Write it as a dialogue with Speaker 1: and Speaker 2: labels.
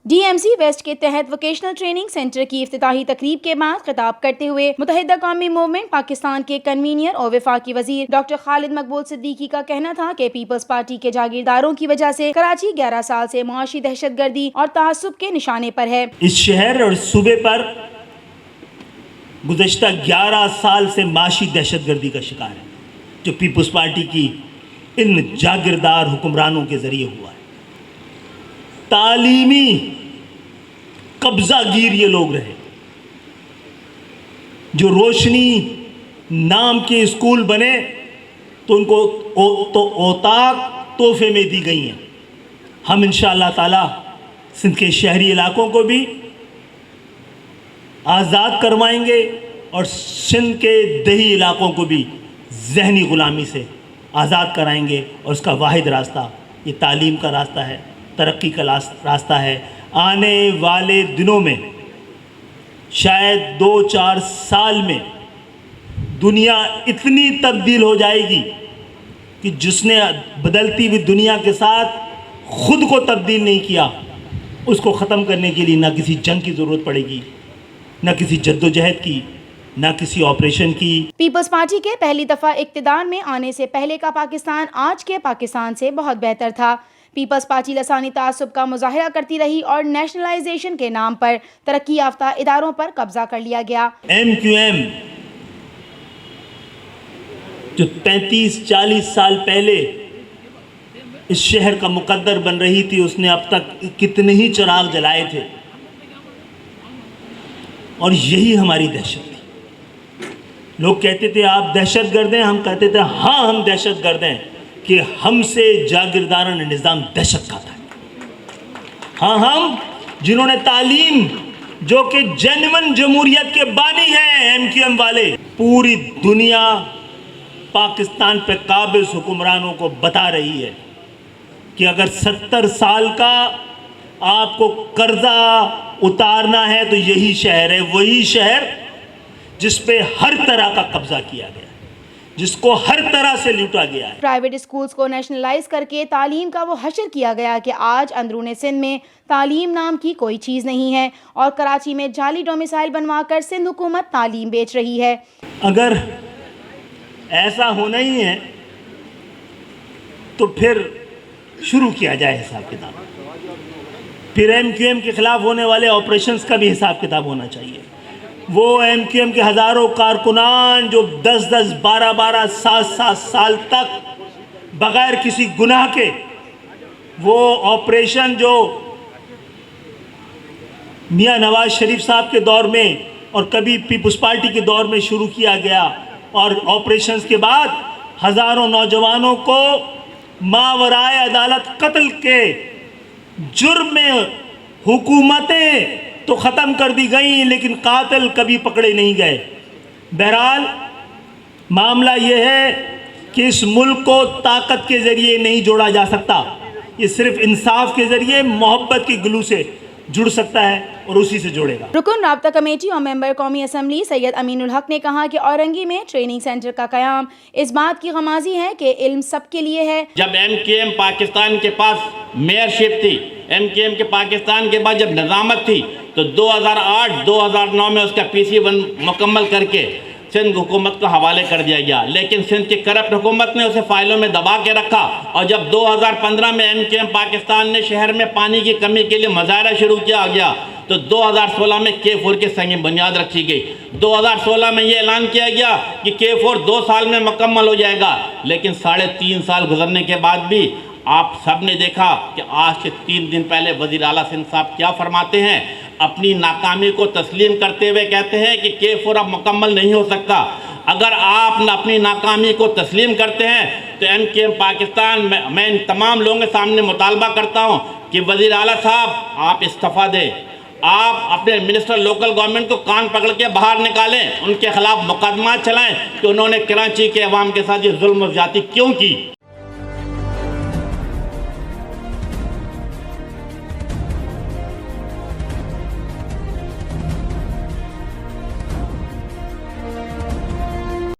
Speaker 1: DMC waste کے تحت vocational training centre کی افتتاحی تقریب کے بعد خطاب کرتے ہوئے متحدہ قومی موومنٹ پاکستان کے کنوینر اور وفاقی وزیر ڈاکٹر خالد مقبول صدیقی کا کہنا تھا کہ پیپلز پارٹی کے جاگیرداروں کی وجہ سے کراچی 11 سال سے معاشی دہشت گردی اور تعصب کے نشانے پر ہے۔
Speaker 2: اس شہر اور صوبے پر گزشتہ 11 سال سے معاشی دہشت گردی کا شکار ہے، جو پیپلز پارٹی کی ان جاگیردار حکمرانوں کے ذریعے ہوا ہے۔ تعلیمی قبضہ گیر یہ لوگ رہے، جو روشنی نام کے اسکول بنے تو ان کو اوطاق تحفے میں دی گئی ہیں۔ ہم انشاءاللہ تعالی سندھ کے شہری علاقوں کو بھی آزاد کروائیں گے اور سندھ کے دیہی علاقوں کو بھی ذہنی غلامی سے آزاد کرائیں گے، اور اس کا واحد راستہ یہ تعلیم کا راستہ ہے، ترقی کا راستہ ہے۔ آنے والے دنوں میں شاید 2-4 سال میں دنیا اتنی تبدیل ہو جائے گی کہ جس نے بدلتی ہوئی دنیا کے ساتھ خود کو تبدیل نہیں کیا، اس کو ختم کرنے کے لیے نہ کسی جنگ کی ضرورت پڑے گی، نہ کسی جدوجہد کی، نہ کسی آپریشن کی۔
Speaker 1: پیپلز پارٹی کے پہلی دفعہ اقتدار میں آنے سے پہلے کا پاکستان آج کے پاکستان سے بہت بہتر تھا۔ پیپلز پارٹی لسانی تعصب کا مظاہرہ کرتی رہی اور نیشنلائزیشن کے نام پر ترقی یافتہ اداروں پر قبضہ کر لیا گیا۔
Speaker 2: MQM جو 35-40 سال پہلے اس شہر کا مقدر بن رہی تھی، اس نے اب تک کتنے ہی چراغ جلائے تھے، اور یہی ہماری دہشت تھی۔ لوگ کہتے تھے آپ دہشت گرد ہیں، ہم کہتے تھے ہاں ہم دہشت گرد ہیں کہ ہم سے جاگیردارانہ نظام دہشت کھاتا ہے۔ ہاں ہم جنہوں نے تعلیم، جو کہ جینون جمہوریت کے بانی ہیں MQM والے، پوری دنیا پاکستان پہ قابض حکمرانوں کو بتا رہی ہے کہ اگر 70 سال کا آپ کو قرضہ اتارنا ہے تو یہی شہر ہے، وہی شہر جس پہ ہر طرح کا قبضہ کیا گیا، جس کو ہر طرح سے لوٹا گیا ہے۔
Speaker 1: پرائیویٹ اسکولز کو نیشنلائز کر کے تعلیم کا وہ حشر کیا گیا کہ آج اندرون سندھ میں تعلیم نام کی کوئی چیز نہیں ہے، اور کراچی میں جعلی ڈومیسائل بنوا کر سندھ حکومت تعلیم بیچ رہی ہے۔
Speaker 2: اگر ایسا ہونا ہی ہے تو پھر شروع کیا جائے حساب کتاب، پھر MQM کے خلاف ہونے والے آپریشنز کا بھی حساب کتاب ہونا چاہیے۔ وہ MQM کے ہزاروں کارکنان جو 10-10, 12-12, 7-7 سال تک بغیر کسی گناہ کے وہ آپریشن جو میاں نواز شریف صاحب کے دور میں اور کبھی پیپلز پارٹی کے دور میں شروع کیا گیا، اور آپریشنز کے بعد ہزاروں نوجوانوں کو ماورائے عدالت قتل کے جرم میں حکومتیں تو ختم کر دی گئیں لیکن قاتل کبھی پکڑے نہیں گئے۔ بہرحال معاملہ یہ ہے کہ اس ملک کو طاقت کے ذریعے نہیں جوڑا جا سکتا، یہ صرف انصاف کے ذریعے محبت کی گلو سے جڑ سکتا ہے اور اسی سے جوڑے گا۔
Speaker 1: رکن رابطہ کمیٹی اور ممبر قومی اسمبلی سید امین الحق نے کہا کہ اورنگی میں ٹریننگ سینٹر کا قیام اس بات کی غمازی ہے کہ علم سب کے لیے ہے۔
Speaker 3: جب MQM پاکستان کے پاس میئرشپ تھی، MQM کے پاکستان کے بعد جب نظامت تھی، تو 2008-2009 میں اس کا PC1 مکمل کر کے سندھ حکومت کو حوالے کر دیا گیا، لیکن سندھ کی کرپٹ حکومت نے اسے فائلوں میں دبا کے رکھا، اور جب 2015 میں MQM پاکستان نے شہر میں پانی کی کمی کے لیے مظاہرہ شروع کیا گیا، تو 2016 میں K4 کے سنگ بنیاد رکھی گئی۔ 2016 میں یہ اعلان کیا گیا کہ K4 2 سال میں مکمل ہو جائے گا، لیکن 3.5 سال گزرنے کے بعد بھی آپ سب نے دیکھا کہ آج سے 3 دن پہلے وزیر اعلیٰ سندھ صاحب کیا فرماتے ہیں، اپنی ناکامی کو تسلیم کرتے ہوئے کہتے ہیں کہ K4 اب مکمل نہیں ہو سکتا۔ اگر آپ اپنی ناکامی کو تسلیم کرتے ہیں تو MQM پاکستان میں ان تمام لوگوں کے سامنے مطالبہ کرتا ہوں کہ وزیر اعلیٰ صاحب آپ استعفیٰ دیں، آپ اپنے منسٹر لوکل گورنمنٹ کو کان پکڑ کے باہر نکالیں، ان کے خلاف مقدمات چلائیں کہ انہوں نے کراچی کے عوام کے ساتھ یہ ظلم و زیادتی کیوں کی۔